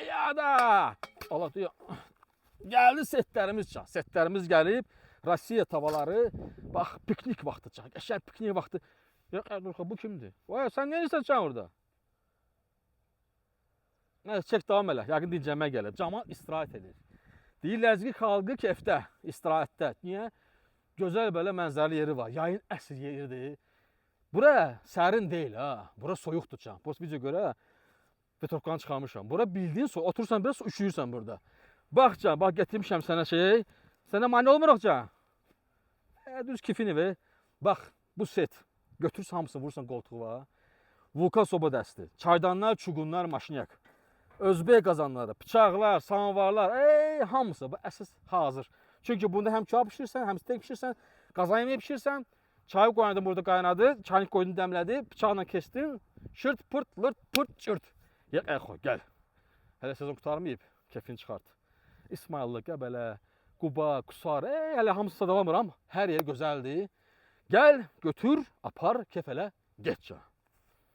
Ya da. Allah diyor. Geldi setlərimiz çal. Setlərimiz gəlib. Rusiya tavaları. Bax, piknik vaxtı çal. Qəşəng piknik vaxtı. Ya Erdurxa bu kimdir? Vay, sən nə edirsən çal orada? Nəysə, çək davam elə. Yəqin dincəlmə gəlib. Camal istirahət edir. Deyirlər ki, xalqı kefdə, istirahətdə. Niyə? Gözəl belə mənzərəli yeri var. Yayın əsr yeridir. Bura sərin deyil ha. Bura soyuqdur can. Bu bizə görə Petrovkanı çıxarmışam. Bura bildiyin soyuq. Otursan biraz üşüyürsən burada. Bax can, bax getirmişəm sənə şey. Sənə mane olmuruq can. Düz kifini ver. Bax, bu set. Götürsən hamısını vursan qoltuğa. Vulkan soba dəsti. Çaydanlar, çuğunlar, maşinyak. Özbek qazanları, bıçaqlar, samovarlar, hamısı bu əsas hazır. Çünki bunda həm kebab pişirsən, həm steak pişirsən, qazan yeməyi pişirsən. Çayı qoydun burada qaynadı, çaynik qoydun dəmlədi, bıçaqla kesdin. Şırt, pırt, lırt, pırt, çırt. Yə, gəl. Hələ sezon qutarmayıb, kefini çıxart. İsmayıllı, Qəbələ, Quba, Qusar, hələ hamısı sadalamıram. Hər yer gözəldir. Gəl, götür, apar, kef elə, get can.